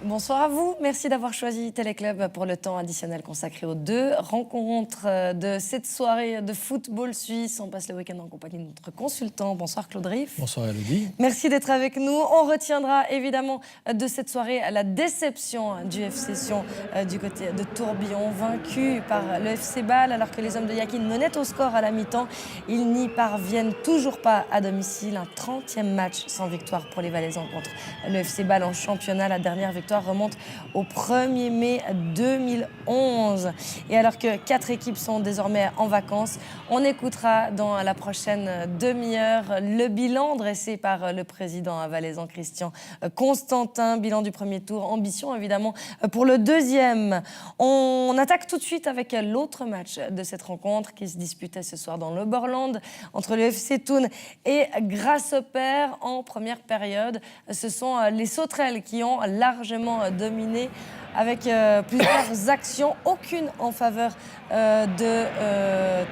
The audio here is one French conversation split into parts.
Bonsoir à vous. Merci d'avoir choisi Téléclub pour le temps additionnel consacré aux deux rencontres de cette soirée de football suisse. On passe le week-end en compagnie de notre consultant. Bonsoir Claude Riff. Bonsoir Elodie. Merci d'être avec nous. On retiendra évidemment de cette soirée la déception du FC Sion du côté de Tourbillon, vaincu par le FC Bâle alors que les hommes de Yakin menaient au score à la mi-temps. Ils n'y parviennent toujours pas à domicile. Un 30e match sans victoire pour les Valaisans contre le FC Bâle en championnat. La dernière victoire remonte au 1er mai 2011. Et alors que 4 équipes sont désormais en vacances, on écoutera dans la prochaine demi-heure le bilan dressé par le président valaisan Christian Constantin. Bilan du premier tour, ambition évidemment pour le deuxième. On attaque tout de suite avec l'autre match de cette rencontre qui se disputait ce soir dans l'Oberland entre le FC Thun et Grasshopper en première période. Ce sont les Sauterelles qui ont largement dominé avec plusieurs actions, aucune en faveur de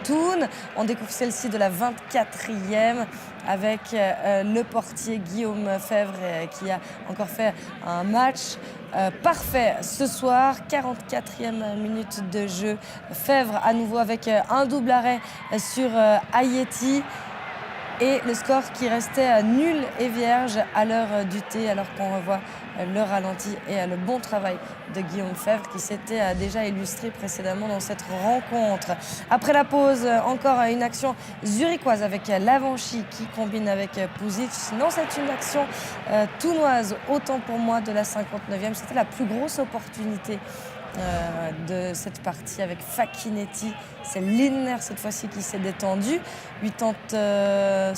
Thun. On découvre celle-ci de la 24e avec le portier Guillaume Fèvre qui a encore fait un match parfait ce soir. 44e minute de jeu. Fèvre à nouveau avec un double arrêt sur Ayeti. Et le score qui restait nul et vierge à l'heure du thé, alors qu'on revoit le ralenti et le bon travail de Guillaume Fèvre qui s'était déjà illustré précédemment dans cette rencontre. Après la pause, encore une action zurichoise avec Lavanchi qui combine avec Puzic. Non, c'est une action tounoise, autant pour moi de la 59e. C'était la plus grosse opportunité de cette partie avec Facchinetti. C'est Lindner cette fois-ci qui s'est détendu. 59e,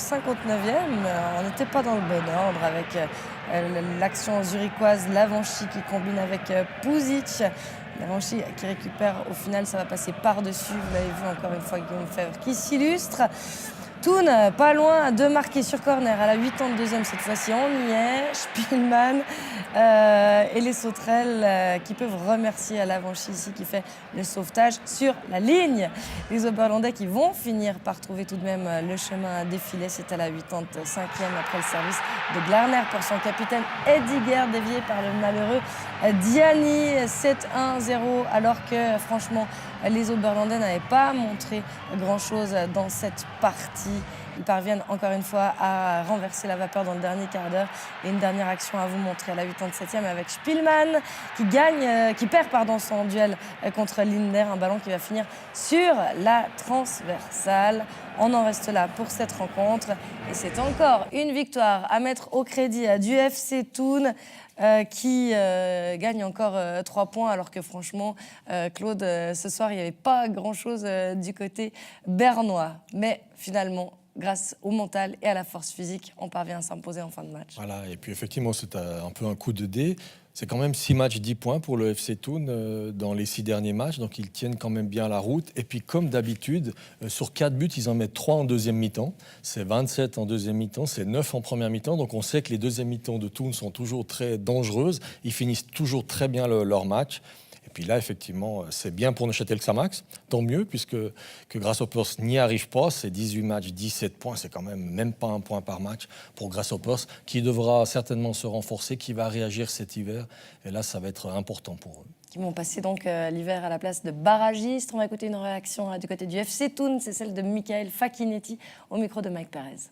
on n'était pas dans le bon ordre avec l'action zurichoise, Lavanchi qui combine avec Puzic. Lavanchi qui récupère, au final ça va passer par-dessus. Vous l'avez vu encore une fois, Guillaume Fèvre qui s'illustre. Thun, pas loin de marquer sur corner à la 82e cette fois-ci, on y est. Spielmann et les Sauterelles qui peuvent remercier Lavanchi ici qui fait le sauvetage sur la ligne. Les Oberlandais qui vont finir par trouver tout de même le chemin à défiler. C'est à la 85e après le service de Glarner pour son capitaine Ediger, dévié par le malheureux Diani. 7-1-0 alors que franchement les Oberlandais n'avaient pas montré grand-chose dans cette partie. Ils parviennent encore une fois à renverser la vapeur dans le dernier quart d'heure. Et une dernière action à vous montrer à la 87e avec Spielmann qui perd son duel contre Lindner. Un ballon qui va finir sur la transversale. On en reste là pour cette rencontre. Et c'est encore une victoire à mettre au crédit du FC Thun. Qui gagne encore 3 points alors que franchement, Claude, ce soir, il n'y avait pas grand-chose du côté bernois. Mais finalement, grâce au mental et à la force physique, on parvient à s'imposer en fin de match. Voilà, et puis effectivement, c'est un peu un coup de dé. C'est quand même 6 matchs, 10 points pour le FC Thun dans les 6 derniers matchs. Donc, ils tiennent quand même bien la route. Et puis, comme d'habitude, sur 4 buts, ils en mettent 3 en deuxième mi-temps. C'est 27 en deuxième mi-temps, c'est 9 en première mi-temps. Donc, on sait que les deuxièmes mi-temps de Thun sont toujours très dangereuses. Ils finissent toujours très bien leur match. Et puis là, effectivement, c'est bien pour Neuchâtel-Xamax. Tant mieux, puisque Grasshoppers n'y arrive pas. C'est 18 matchs, 17 points. C'est quand même pas un point par match pour Grasshoppers, qui devra certainement se renforcer, qui va réagir cet hiver. Et là, ça va être important pour eux. Qui vont passer donc l'hiver à la place de barragistes. On va écouter une réaction du côté du FC Thun. C'est celle de Michael Facchinetti au micro de Mike Perez.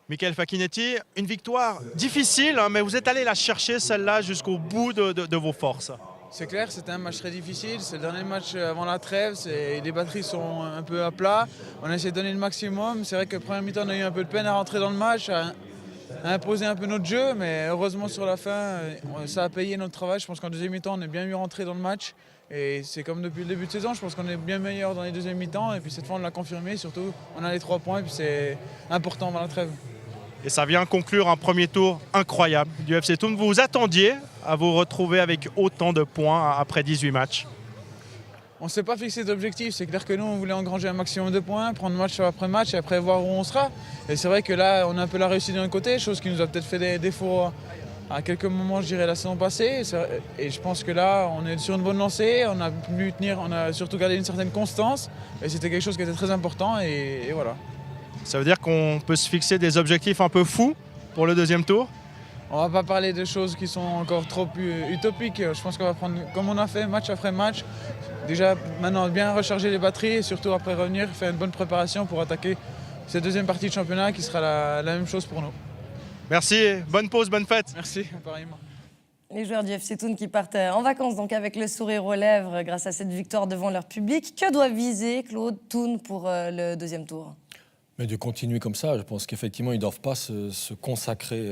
Michael Facchinetti, une victoire difficile, mais vous êtes allé la chercher celle-là jusqu'au bout de vos forces. C'est clair, c'était un match très difficile. C'est le dernier match avant la trêve. Les batteries sont un peu à plat. On a essayé de donner le maximum. C'est vrai que première mi-temps, on a eu un peu de peine à rentrer dans le match, à imposer un peu notre jeu. Mais heureusement, sur la fin, ça a payé notre travail. Je pense qu'en deuxième mi-temps, on est bien mieux rentré dans le match. Et c'est comme depuis le début de saison, je pense qu'on est bien meilleur dans les deuxièmes mi-temps. Et puis cette fois, on l'a confirmé. Surtout, on a les 3 points. Et puis c'est important avant la trêve. Et ça vient conclure un premier tour incroyable du FC Thun. Vous vous attendiez à vous retrouver avec autant de points après 18 matchs? On ne s'est pas fixé d'objectif. C'est clair que nous, on voulait engranger un maximum de points, prendre match après match et après voir où on sera. Et c'est vrai que là, on a un peu la réussite d'un côté, chose qui nous a peut-être fait des défauts à quelques moments, je dirais, la saison passée. Et je pense que là, on est sur une bonne lancée. On a pu tenir, on a surtout gardé une certaine constance. Et c'était quelque chose qui était très important. Et voilà. Ça veut dire qu'on peut se fixer des objectifs un peu fous pour le deuxième tour? On va pas parler de choses qui sont encore trop utopiques. Je pense qu'on va prendre, comme on a fait match après match, déjà maintenant bien recharger les batteries et surtout après revenir, faire une bonne préparation pour attaquer cette deuxième partie de championnat qui sera la même chose pour nous. Merci, bonne pause, bonne fête. Merci, pareillement. Les joueurs du FC Thun qui partent en vacances donc avec le sourire aux lèvres grâce à cette victoire devant leur public. Que doit viser Claude Thun pour le deuxième tour ? Mais de continuer comme ça, je pense qu'effectivement, ils ne doivent pas se consacrer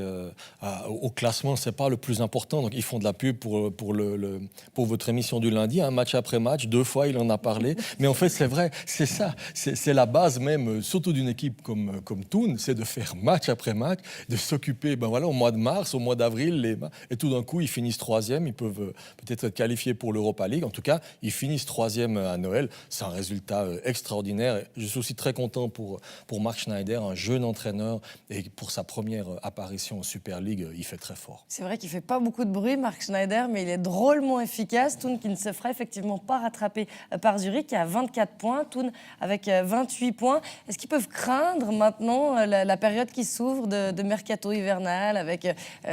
au classement. Ce n'est pas le plus important. Donc, ils font de la pub pour votre émission du lundi, match après match. 2 fois, il en a parlé. Mais en fait, c'est vrai, c'est ça. C'est la base même, surtout d'une équipe comme Thun, c'est de faire match après match, de s'occuper au mois de mars, au mois d'avril. Et tout d'un coup, ils finissent 3e. Ils peuvent peut-être être qualifiés pour l'Europa League. En tout cas, ils finissent 3e à Noël. C'est un résultat extraordinaire. Je suis aussi très content pour Marc Schneider, un jeune entraîneur, et pour sa première apparition en Super League, il fait très fort. C'est vrai qu'il ne fait pas beaucoup de bruit, Marc Schneider, mais il est drôlement efficace. Thun qui ne se fera effectivement pas rattraper par Zurich, qui a 24 points, Thun avec 28 points. Est-ce qu'ils peuvent craindre maintenant la période qui s'ouvre de mercato hivernal, avec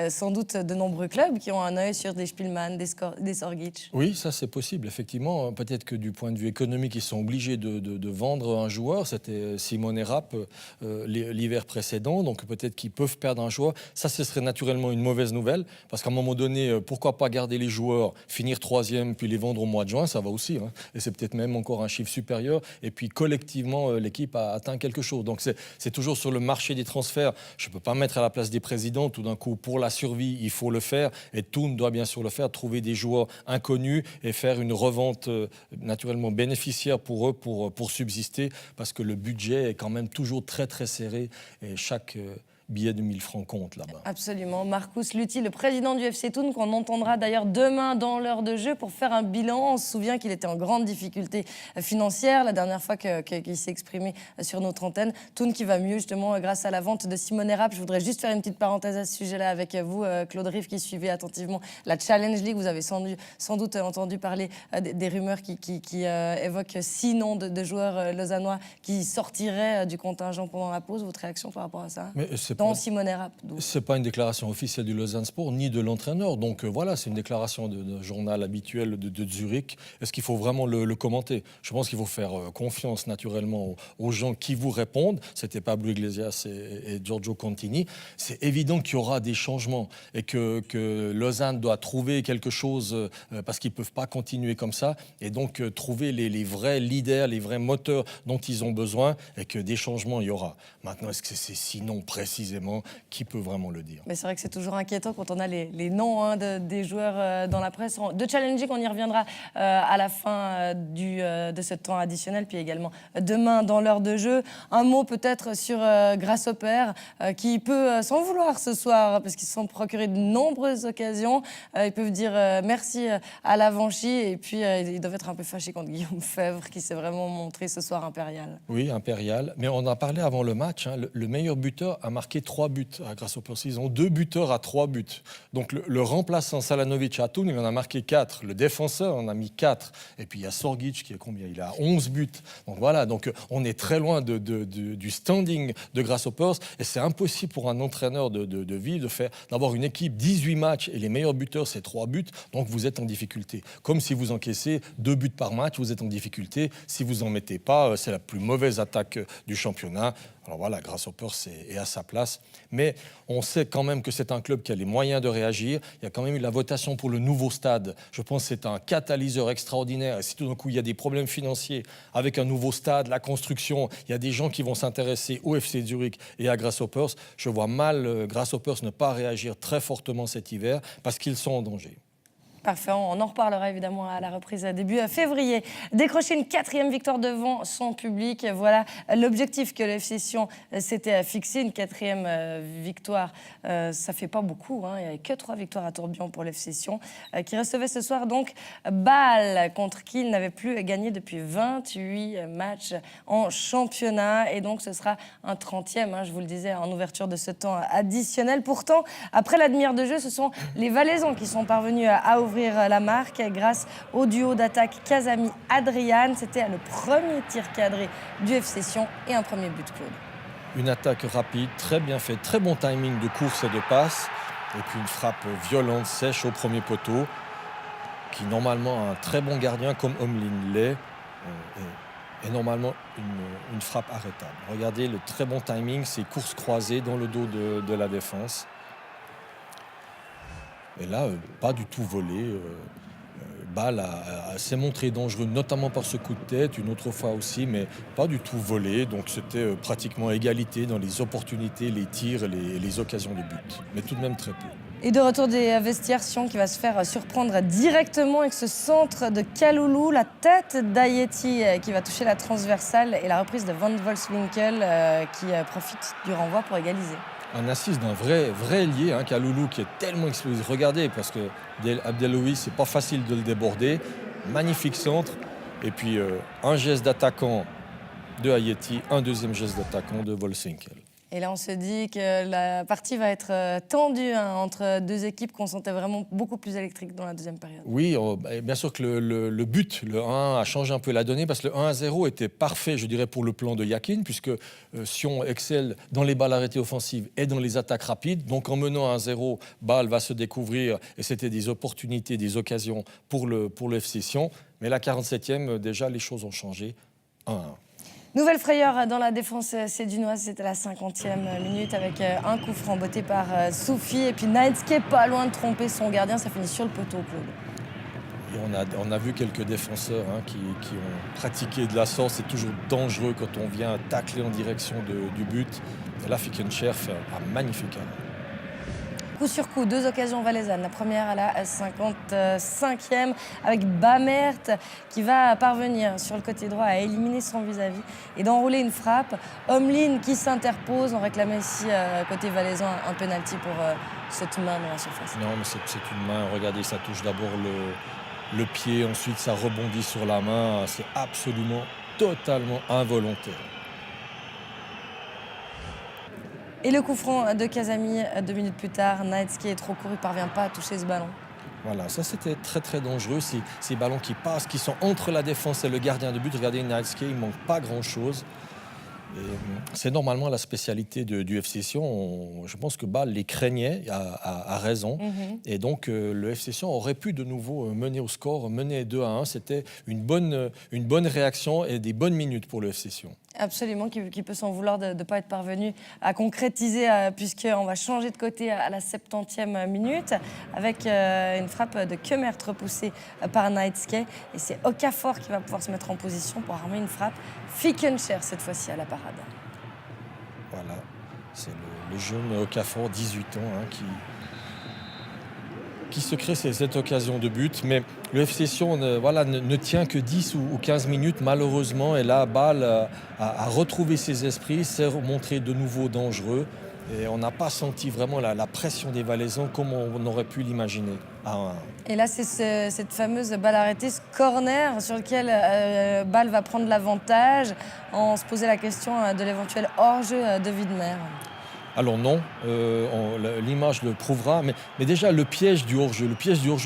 sans doute de nombreux clubs qui ont un œil sur des Spielmann, des Sorgic? Oui, ça c'est possible, effectivement. Peut-être que du point de vue économique, ils sont obligés de vendre un joueur. C'était Simone Rapp l'hiver précédent, donc peut-être qu'ils peuvent perdre un joueur. Ça, ce serait naturellement une mauvaise nouvelle, parce qu'à un moment donné, pourquoi pas garder les joueurs, finir 3e, puis les vendre au mois de juin, ça va aussi. Et c'est peut-être même encore un chiffre supérieur. Et puis collectivement, l'équipe a atteint quelque chose. Donc c'est toujours sur le marché des transferts. Je ne peux pas mettre à la place des présidents. Tout d'un coup, pour la survie, il faut le faire. Et Thun doit bien sûr le faire, trouver des joueurs inconnus et faire une revente naturellement bénéficiaire pour eux, pour subsister, parce que le budget est quand même toujours très très serré et chaque billet de 1000 francs compte là-bas. Absolument. Marcus Luthi, le président du FC Thun, qu'on entendra d'ailleurs demain dans l'heure de jeu pour faire un bilan. On se souvient qu'il était en grande difficulté financière la dernière fois qu'il s'est exprimé sur notre antenne. Thun qui va mieux justement grâce à la vente de Simone Rapp. Je voudrais juste faire une petite parenthèse à ce sujet-là avec vous, Claude Riff, qui suivait attentivement la Challenge League. Vous avez sans doute entendu parler des rumeurs qui évoquent 6 noms de joueurs lausannois qui sortiraient du contingent pendant la pause. Votre réaction par rapport à ça? Mais Simone Rapp. Ce n'est pas une déclaration officielle du Lausanne Sport ni de l'entraîneur. Donc voilà, c'est une déclaration de journal habituel de Zurich. Est-ce qu'il faut vraiment le commenter? Je pense qu'il faut faire confiance naturellement aux gens qui vous répondent. C'était Pablo Iglesias et Giorgio Contini. C'est évident qu'il y aura des changements et que Lausanne doit trouver quelque chose parce qu'ils ne peuvent pas continuer comme ça. Et donc trouver les vrais leaders, les vrais moteurs dont ils ont besoin et que des changements, il y aura. Maintenant, est-ce que c'est sinon précisément, qui peut vraiment le dire? Mais c'est vrai que c'est toujours inquiétant quand on a les noms des joueurs dans la presse. De Challenge, on y reviendra à la fin de ce temps additionnel, puis également demain dans l'heure de jeu. Un mot peut-être sur Grasshopper, qui peut s'en vouloir ce soir, parce qu'ils se sont procurés de nombreuses occasions. Ils peuvent dire merci à l'Avanchi, et puis ils doivent être un peu fâchés contre Guillaume Fèvre, qui s'est vraiment montré ce soir impérial. Oui, impérial. Mais on en a parlé avant le match. Le meilleur buteur a marqué 3 buts à Grasshopper. Ils ont 2 buteurs à 3 buts. Donc le remplaçant Salanovic à Thun, il en a marqué 4. Le défenseur en a mis 4. Et puis il y a Sorgic qui est combien? Il a 11 buts. Donc voilà, on est très loin du standing de Grasshoppers. Et c'est impossible pour un entraîneur de vivre, d'avoir une équipe 18 matchs et les meilleurs buteurs, c'est 3 buts. Donc vous êtes en difficulté. Comme si vous encaissez 2 buts par match, vous êtes en difficulté. Si vous n'en mettez pas, c'est la plus mauvaise attaque du championnat. Alors voilà, Grasshoppers est à sa place. Mais on sait quand même que c'est un club qui a les moyens de réagir. Il y a quand même eu la votation pour le nouveau stade. Je pense que c'est un catalyseur extraordinaire. Et si tout d'un coup, il y a des problèmes financiers avec un nouveau stade, la construction, il y a des gens qui vont s'intéresser au FC Zurich et à Grasshoppers. Je vois mal Grasshoppers ne pas réagir très fortement cet hiver parce qu'ils sont en danger. Parfait, on en reparlera évidemment à la reprise début février. Décrocher une 4e victoire devant son public, voilà l'objectif que le FC Sion s'était fixé. Une 4e victoire, ça fait pas beaucoup, il n'y avait que 3 victoires à Tourbillon pour le FC Sion, qui recevait ce soir donc Bâle, contre qui il n'avait plus gagné depuis 28 matchs en championnat. Et donc ce sera un 30e, je vous le disais, en ouverture de ce temps additionnel. Pourtant, après la demi-heure de jeu, ce sont les Valaisans qui sont parvenus à ouvrir la marque grâce au duo d'attaque Casami-Adrian. C'était le premier tir cadré du FC Sion et un premier but, Claude. Une attaque rapide, très bien faite, très bon timing de course et de passe. Et puis une frappe violente, sèche au premier poteau, qui normalement a un très bon gardien comme Omlin l'est, et normalement une frappe arrêtable. Regardez le très bon timing, ces courses croisées dans le dos de la défense. Et là, pas du tout volé. Bâle s'est montré dangereux, notamment par ce coup de tête, une autre fois aussi, mais pas du tout volé. Donc c'était pratiquement égalité dans les opportunités, les tirs et les occasions de but. Mais tout de même très peu. Et de retour des vestiaires, Sion qui va se faire surprendre directement avec ce centre de Kaloulou, la tête d'Ayeti qui va toucher la transversale et la reprise de Van Volswinkel qui profite du renvoi pour égaliser. Un assist d'un vrai ailier, Kaloulou, qui est tellement explosif. Regardez, parce que Abdeloui, c'est pas facile de le déborder. Magnifique centre. Et puis un geste d'attaquant de Ayeti, un deuxième geste d'attaquant de Volswinkel. Et là, on se dit que la partie va être tendue entre deux équipes qu'on sentait vraiment beaucoup plus électriques dans la deuxième période. Oui, bien sûr que le but, le 1, a changé un peu la donnée parce que le 1-0 était parfait, je dirais, pour le plan de Yakin, puisque Sion excelle dans les balles arrêtées offensives et dans les attaques rapides. Donc en menant 1-0, Bâle va se découvrir et c'était des opportunités, des occasions pour le FC Sion. Mais la 47e, déjà, les choses ont changé. 1-1. Nouvelle frayeur dans la défense sédunoise, c'était la 50e minute avec un coup franc botté par Soufi et puis Naïtske pas loin de tromper son gardien, ça finit sur le poteau, Claude. Et on a vu quelques défenseurs qui ont pratiqué de la sorte. C'est toujours dangereux quand on vient tacler en direction du but. Et là, Fickencher fait un magnifique arrêt. Coup sur coup, deux occasions valaisannes. La première à la 55e avec Bamert qui va parvenir sur le côté droit à éliminer son vis-à-vis et d'enrouler une frappe. Omlin qui s'interpose. On réclamait ici côté valaisan un penalty pour cette main dans la surface. Non, mais c'est une main. Regardez, ça touche d'abord le pied, ensuite ça rebondit sur la main. C'est absolument, totalement involontaire. Et le coup franc de Casami 2 minutes plus tard, Naïtske est trop court, il ne parvient pas à toucher ce ballon. Voilà, ça c'était très dangereux, ces ballons qui passent, qui sont entre la défense et le gardien de but. Regardez Naïtske, il ne manque pas grand-chose. C'est normalement la spécialité du FC Sion. Je pense que Bâle les craignait à raison. Et donc le FC Sion aurait pu de nouveau mener au score, mener 2-1. C'était une bonne réaction et des bonnes minutes pour le FC Sion. Absolument, qui peut s'en vouloir de ne pas être parvenu à concrétiser, puisqu'on va changer de côté à la 70e minute, avec une frappe de Kemert repoussée par Naïtske. Et c'est Okafor qui va pouvoir se mettre en position pour armer une frappe. Fickencher, cette fois-ci, à la parade. Voilà, c'est le jeune Okafor, 18 ans, qui se crée cette occasion de but. Mais le FC Sion ne tient que 10 ou 15 minutes, malheureusement. Et là, Bâle a retrouvé ses esprits, s'est montré de nouveau dangereux. Et on n'a pas senti vraiment la pression des Valaisans comme on aurait pu l'imaginer. Et là, c'est cette fameuse balle arrêtée, ce corner sur lequel Bâle va prendre l'avantage. On se posait la question de l'éventuel hors-jeu de Widmer. Alors non, l'image le prouvera, mais déjà le piège du hors-jeu,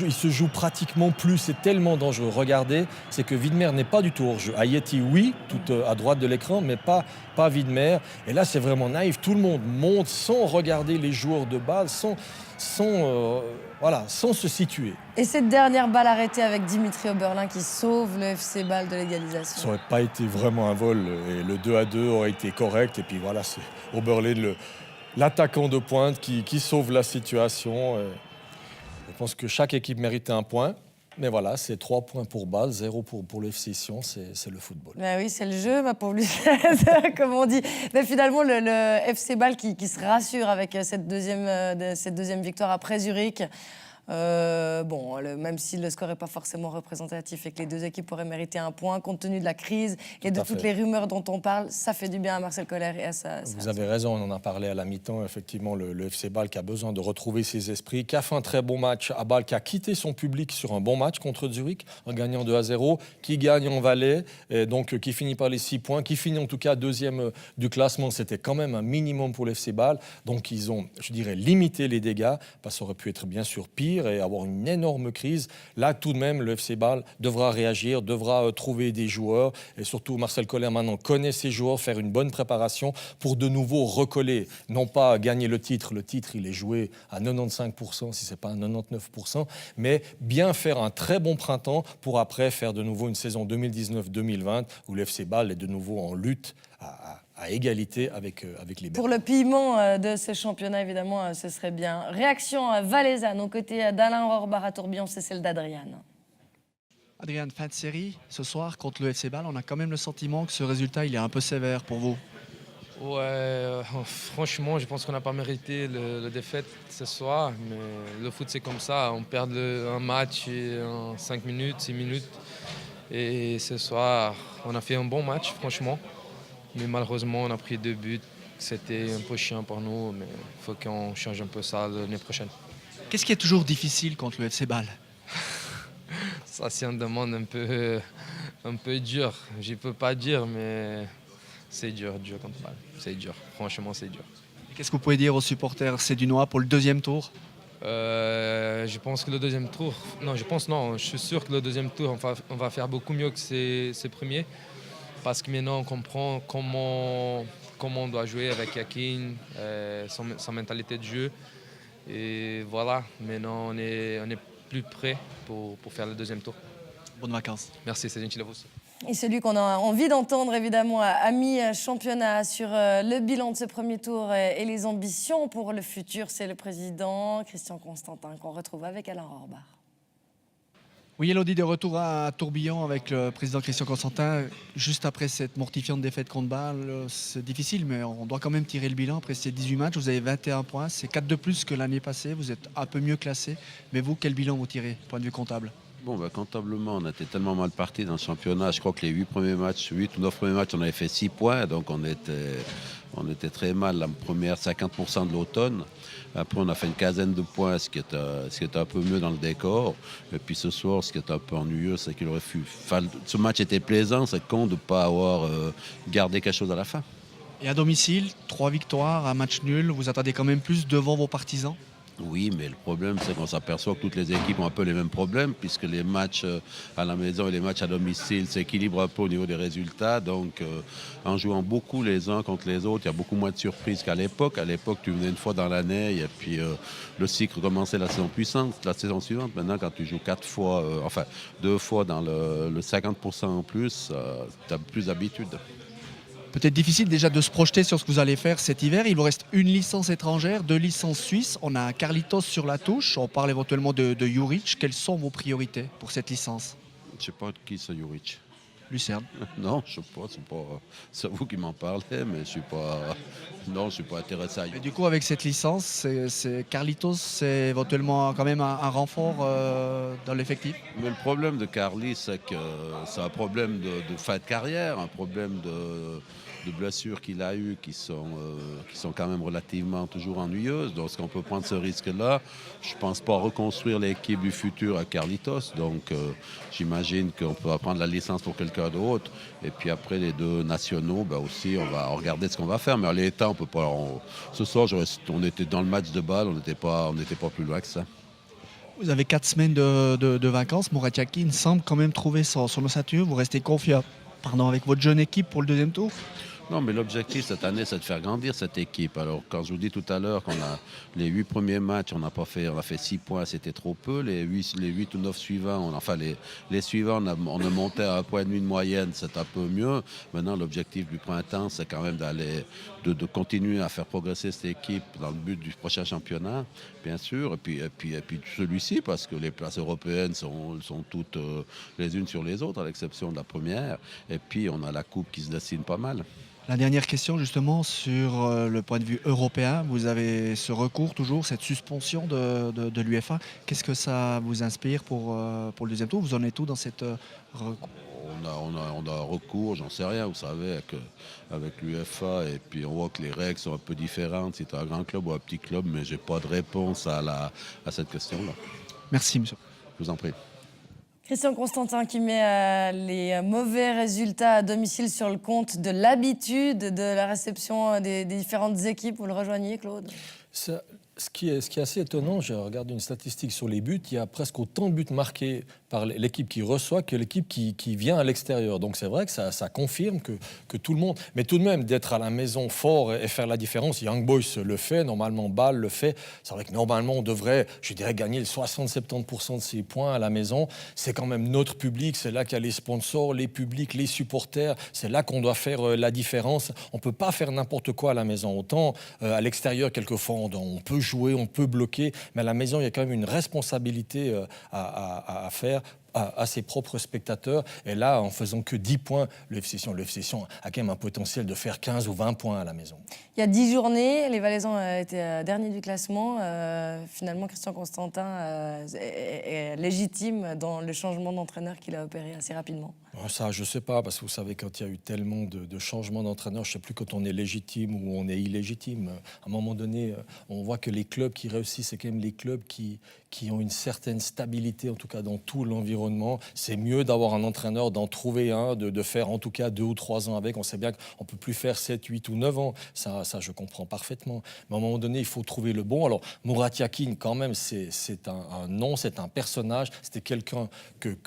il se joue pratiquement plus, c'est tellement dangereux. Regardez, c'est que Widmer n'est pas du tout hors-jeu. Ayeti, oui, tout à droite de l'écran, mais pas Widmer. Et là, c'est vraiment naïf, tout le monde monte sans regarder les joueurs de Bâle, sans se situer. Et cette dernière balle arrêtée avec Dimitri Oberlin qui sauve le FC Bâle de l'égalisation. Ça n'aurait pas été vraiment un vol, et le 2-2 aurait été correct, et puis voilà, c'est Oberlin, l'attaquant de pointe qui sauve la situation. Je pense que chaque équipe méritait un point. Mais voilà, c'est 3 points pour Bâle, 0 pour le FC Sion, c'est le football. Ben oui, c'est le jeu, ma pauvre Lucette, comme on dit. Mais finalement, le FC Bâle qui se rassure avec cette deuxième victoire après Zurich. Même si le score n'est pas forcément représentatif et que les deux équipes auraient mérité un point, compte tenu de la crise et de toutes les rumeurs dont on parle, ça fait du bien à Marcel Koller et à sa... Vous avez raison, on en a parlé à la mi-temps. Effectivement, le FC Bâle qui a besoin de retrouver ses esprits, qui a fait un très bon match à Bâle, qui a quitté son public sur un bon match contre Zurich en gagnant 2-0, qui gagne en Valais, et donc qui finit par les 6 points, qui finit en tout cas deuxième du classement. C'était quand même un minimum pour le FC Bâle. Donc ils ont, je dirais, limité les dégâts, parce que ça aurait pu être bien sûr pire. sortir et avoir une énorme crise. Là, tout de même, le FC Bâle devra réagir, devra trouver des joueurs. Et surtout, Marcel Koller maintenant connaît ses joueurs, faire une bonne préparation pour de nouveau recoller. Non pas gagner le titre, il est joué à 95%, si ce n'est pas à 99%, mais bien faire un très bon printemps pour après faire de nouveau une saison 2019-2020 où le FC Bâle est de nouveau en lutte à égalité avec les Belges. Pour le piment de ce championnat, évidemment, ce serait bien. Réaction valaisanne aux côtés d'Alain Rohrbach à Tourbillon, c'est celle d'Adriane. Adrien, fin de série, ce soir contre le FC Bâle, on a quand même le sentiment que ce résultat il est un peu sévère pour vous. Ouais, franchement, je pense qu'on n'a pas mérité la défaite ce soir, mais le foot c'est comme ça, on perd un match en 5 minutes, 6 minutes. Et ce soir, on a fait un bon match, franchement. Mais malheureusement, on a pris 2 buts. C'était un peu chiant pour nous, mais il faut qu'on change un peu ça l'année prochaine. Qu'est-ce qui est toujours difficile contre le FC Bâle? Ça, c'est une demande un peu dure. Je ne peux pas dire, mais c'est dur contre Bâle. C'est dur, franchement, c'est dur. Qu'est-ce que vous pouvez dire aux supporters sédunois pour le deuxième tour? Je pense que le deuxième tour... Non, je suis sûr que le deuxième tour, on va faire beaucoup mieux que ces premiers. Parce que maintenant, on comprend comment on doit jouer avec Yakin, sa mentalité de jeu. Et voilà, maintenant, on est plus prêt pour faire le deuxième tour. Bonnes vacances. Merci, c'est gentil à vous. Et celui qu'on a envie d'entendre, évidemment, à mi-championnat sur le bilan de ce premier tour et les ambitions pour le futur, c'est le président Christian Constantin qu'on retrouve avec Alain Rohrbach. Oui, Elodie, de retour à Tourbillon avec le président Christian Constantin. Juste après cette mortifiante défaite contre Bâle, c'est difficile, mais on doit quand même tirer le bilan. Après ces 18 matchs, vous avez 21 points. C'est 4 de plus que l'année passée. Vous êtes un peu mieux classé. Mais vous, quel bilan vous tirez, point de vue comptable? Bon, comptablement, on était tellement mal parti dans le championnat. Je crois que les 8 premiers matchs, 8 ou 9 premiers matchs, on avait fait 6 points. Donc on était très mal la première 50% de l'automne. Après, on a fait une quinzaine de points, ce qui était un peu mieux dans le décor. Et puis ce soir, ce qui est un peu ennuyeux, c'est qu'il aurait pu... ce match était plaisant, c'est con de ne pas avoir gardé quelque chose à la fin. Et à domicile, 3 victoires, un match nul. Vous attendez quand même plus devant vos partisans? Oui, mais le problème, c'est qu'on s'aperçoit que toutes les équipes ont un peu les mêmes problèmes, puisque les matchs à la maison et les matchs à domicile s'équilibrent un peu au niveau des résultats. Donc, en jouant beaucoup les uns contre les autres, il y a beaucoup moins de surprises qu'à l'époque. À l'époque, tu venais une fois dans l'année et puis le cycle commençait la saison puissante, la saison suivante. Maintenant, quand tu joues 2 fois dans le 50% en plus, tu as plus d'habitude. Peut-être difficile déjà de se projeter sur ce que vous allez faire cet hiver. Il vous reste une licence étrangère, 2 licences suisses. On a Carlitos sur la touche. On parle éventuellement de Juric. Quelles sont vos priorités pour cette licence? Je ne sais pas de qui c'est Juric. Lucerne. Non, je ne sais pas. C'est vous qui m'en parlez, mais je ne suis pas intéressé à... Et du coup, avec cette licence, Carlitos, c'est éventuellement quand même un renfort dans l'effectif? Mais le problème de Carly, c'est que c'est un problème de fin de carrière, un problème de blessures qu'il a eues qui sont quand même relativement toujours ennuyeuses. Donc, est-ce qu'on peut prendre ce risque-là? Je ne pense pas reconstruire l'équipe du futur à Carlitos. Donc, j'imagine qu'on peut prendre la licence pour quelqu'un d'autre. Et puis après, les 2 nationaux, aussi, on va regarder ce qu'on va faire. Mais en l'état, on peut pas... Ce soir, on était dans le match de Bâle, on n'était pas plus loin que ça. Vous avez 4 semaines de vacances. Mourad Yakin semble quand même trouver son ossature. Vous restez confiant avec votre jeune équipe pour le deuxième tour? Non, mais l'objectif cette année, c'est de faire grandir cette équipe. Alors, quand je vous dis tout à l'heure qu'on a les 8 premiers matchs, on a fait 6 points, c'était trop peu. Les 8 ou 9 suivants, les suivants, on a monté à 1,5 point de moyenne, c'est un peu mieux. Maintenant, l'objectif du printemps, c'est quand même de continuer à faire progresser cette équipe dans le but du prochain championnat, bien sûr. Et puis celui-ci, parce que les places européennes sont toutes les unes sur les autres, à l'exception de la première. Et puis, on a la coupe qui se dessine pas mal. La dernière question justement sur le point de vue européen, vous avez ce recours toujours, cette suspension de l'UEFA. Qu'est-ce que ça vous inspire pour le deuxième tour? Vous en êtes où dans cette recours? On a un recours, j'en sais rien, vous savez, avec l'UEFA, et puis on voit que les règles sont un peu différentes si tu as un grand club ou un petit club, mais je n'ai pas de réponse à cette question-là. Merci, monsieur. Je vous en prie. Christian Constantin qui met les mauvais résultats à domicile sur le compte de l'habitude de la réception des différentes équipes. Vous le rejoignez, Claude? Ce qui est assez étonnant, j'ai regardé une statistique sur les buts, il y a presque autant de buts marqués par l'équipe qui reçoit que l'équipe qui vient à l'extérieur. Donc c'est vrai que ça confirme que tout le monde... Mais tout de même, d'être à la maison fort et faire la différence, Young Boys le fait, normalement Bâle le fait. C'est vrai que normalement on devrait, je dirais, gagner 60-70% de ses points à la maison. C'est quand même notre public, c'est là qu'il y a les sponsors, les publics, les supporters. C'est là qu'on doit faire la différence. On ne peut pas faire n'importe quoi à la maison. Autant à l'extérieur, quelquefois, on peut jouer, on peut bloquer, mais à la maison, il y a quand même une responsabilité à faire à ses propres spectateurs. Et là, en faisant que 10 points, le FC Sion a quand même un potentiel de faire 15 ou 20 points à la maison. Il y a 10 journées, les Valaisans étaient derniers du classement. Finalement, Christian Constantin est légitime dans le changement d'entraîneur qu'il a opéré assez rapidement. Ça, je ne sais pas, parce que vous savez, quand il y a eu tellement de changements d'entraîneur, je ne sais plus quand on est légitime ou on est illégitime. À un moment donné, on voit que les clubs qui réussissent, c'est quand même les clubs qui ont une certaine stabilité, en tout cas dans tout l'environnement. C'est mieux d'avoir un entraîneur, d'en trouver un, de faire en tout cas 2 ou 3 ans avec. On sait bien qu'on ne peut plus faire 7, 8 ou 9 ans. Ça, je comprends parfaitement. Mais à un moment donné, il faut trouver le bon. Alors, Murat Yakin, quand même, c'est un nom, c'est un personnage. C'était quelqu'un que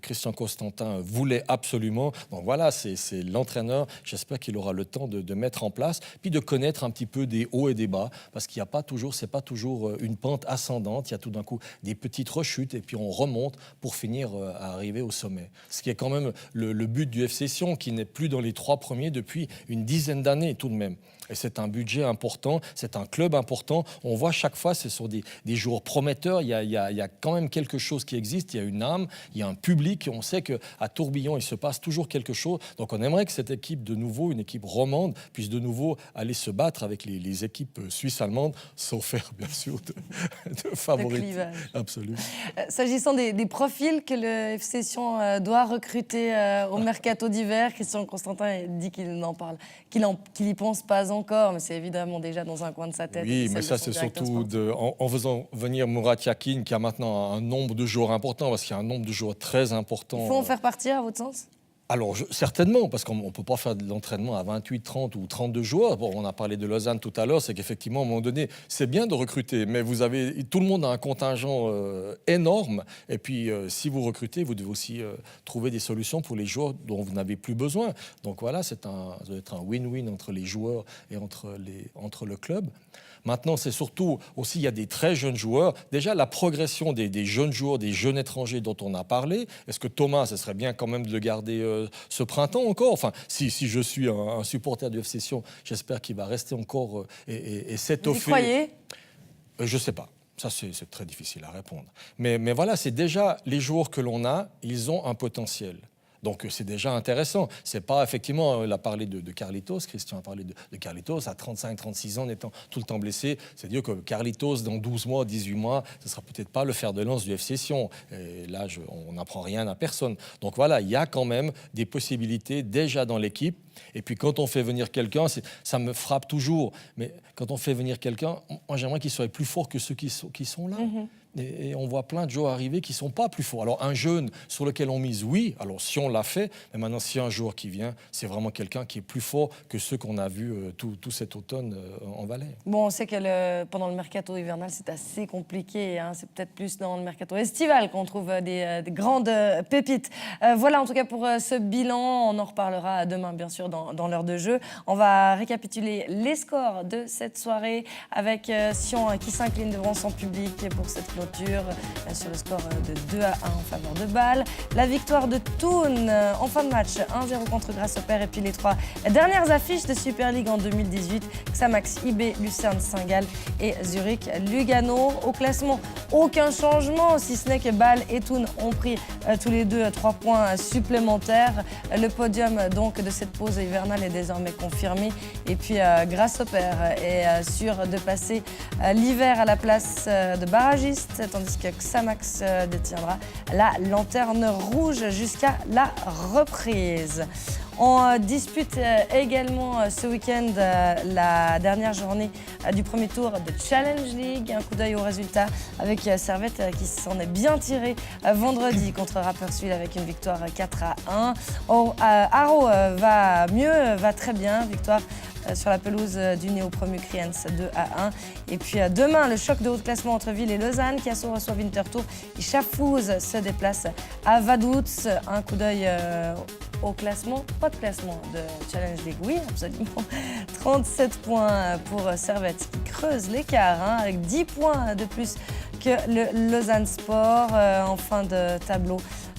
Christian Constantin voulait absolument. Donc voilà, c'est l'entraîneur. J'espère qu'il aura le temps de mettre en place, puis de connaître un petit peu des hauts et des bas, parce qu'il n'y a pas toujours, c'est pas toujours une pente ascendante. Il y a tout d'un coup des petites rechutes, et puis on remonte pour finir à arriver au sommet. Ce qui est quand même le but du FC Sion, qui n'est plus dans les 3 premiers depuis une dizaine d'années tout de même. Et c'est un budget important, c'est un club important. On voit chaque fois, ce sont des joueurs prometteurs. Il y a quand même quelque chose qui existe. Il y a une âme, il y a un public. On sait qu'à Tourbillon, il se passe toujours quelque chose. Donc on aimerait que cette équipe, de nouveau, une équipe romande, puisse de nouveau aller se battre avec les équipes suisses-allemandes, sans faire, bien sûr, de favoris absolu. S'agissant des profils que le FC Sion doit recruter au mercato d'hiver, Christian Constantin dit qu'il n'en parle, qu'il n'y pense pas encore, mais c'est évidemment déjà dans un coin de sa tête. Oui, mais ça, c'est surtout en faisant venir Murat Yakin, qui a maintenant un nombre de joueurs important, parce qu'il y a un nombre de joueurs très important. Il faut en faire partir, à votre sens ? Alors, certainement, parce qu'on ne peut pas faire de l'entraînement à 28, 30 ou 32 joueurs. Bon, on a parlé de Lausanne tout à l'heure, c'est qu'effectivement, à un moment donné, c'est bien de recruter, mais tout le monde a un contingent énorme. Et puis, si vous recrutez, vous devez aussi trouver des solutions pour les joueurs dont vous n'avez plus besoin. Donc voilà, ça doit être un win-win entre les joueurs et entre le club. Maintenant, c'est surtout aussi, il y a des très jeunes joueurs. Déjà, la progression des jeunes joueurs, des jeunes étrangers dont on a parlé. Est-ce que Thomas, ce serait bien quand même de le garder ce printemps encore ? Enfin, si je suis un supporter du FC Sion, j'espère qu'il va rester encore et s'étoffer. Vous y croyez ? Je ne sais pas. Ça, c'est très difficile à répondre. Mais voilà, c'est déjà les joueurs que l'on a, ils ont un potentiel. Donc c'est déjà intéressant. C'est pas, effectivement, il a parlé de Carlitos, Christian a parlé de Carlitos, à 35-36 ans, en étant tout le temps blessé. C'est-à-dire que Carlitos, dans 12 mois, 18 mois, ce ne sera peut-être pas le fer de lance du FC Sion. Et là, on n'apprend rien à personne. Donc voilà, il y a quand même des possibilités déjà dans l'équipe. Et puis quand on fait venir quelqu'un, ça me frappe toujours, mais quand on fait venir quelqu'un, moi j'aimerais qu'il soit plus fort que ceux qui sont là. Mm-hmm. Et on voit plein de joueurs arriver qui ne sont pas plus forts. Alors un jeune sur lequel on mise, oui, alors si on l'a fait, mais maintenant si un joueur qui vient, c'est vraiment quelqu'un qui est plus fort que ceux qu'on a vus tout cet automne en Valais. Bon, on sait que pendant le mercato hivernal, c'est assez compliqué. Hein. C'est peut-être plus dans le mercato estival qu'on trouve des grandes pépites. Voilà en tout cas pour ce bilan. On en reparlera demain, bien sûr, dans l'heure de jeu. On va récapituler les scores de cette soirée avec Sion qui s'incline devant son public pour cette clôture sur le score de 2-1 en faveur de Bâle. La victoire de Thun en fin de match, 1-0 contre Grasshopper. Et puis les 3 dernières affiches de Super League en 2018, Xamax IB, Lucerne Saint-Gall et Zurich Lugano. Au classement, aucun changement, si ce n'est que Bâle et Thun ont pris tous les deux 3 points supplémentaires. Le podium donc de cette pause hivernale est désormais confirmé. Et puis Grasshopper est sûr de passer l'hiver à la place de barragiste, tandis que Xamax détiendra la lanterne rouge jusqu'à la reprise. On dispute également ce week-end la dernière journée du premier tour de Challenge League. Un coup d'œil aux résultats avec Servette qui s'en est bien tiré vendredi contre Rapperswil avec une victoire 4-1. Haro va mieux, va très bien, victoire sur la pelouse du néo-promu Kriens 2-1. Et puis demain, le choc de haut de classement entre Ville et Lausanne. Chiasso reçoit Winterthur. Et Schaffhouse se déplace à Vaduz. Un coup d'œil au classement. Pas de classement de Challenge League. Oui, absolument. 37 points pour Servette qui creuse l'écart avec 10 points de plus que le Lausanne Sport. En fin de tableau,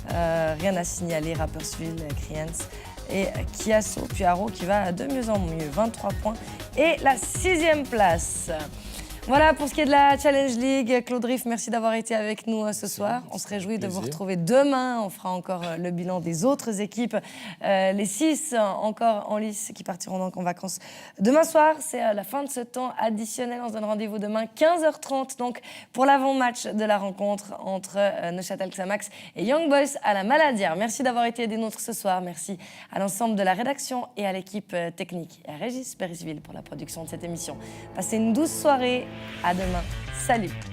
rien à signaler. Rapperswil, Kriens et Chiasso. Puis Haro qui va de mieux en mieux. 23 points et la 6e place. Voilà pour ce qui est de la Challenge League. Claude Riff, merci d'avoir été avec nous ce soir. On se réjouit de vous retrouver demain. On fera encore le bilan des autres équipes. Les 6 encore en lice qui partiront donc en vacances demain soir. C'est la fin de ce temps additionnel. On se donne rendez-vous demain 15h30 donc pour l'avant-match de la rencontre entre Neuchâtel Xamax et Young Boys à la Maladière. Merci d'avoir été des nôtres ce soir. Merci à l'ensemble de la rédaction et à l'équipe technique et à Régis Berisville pour la production de cette émission. Passez une douce soirée. À demain. Salut.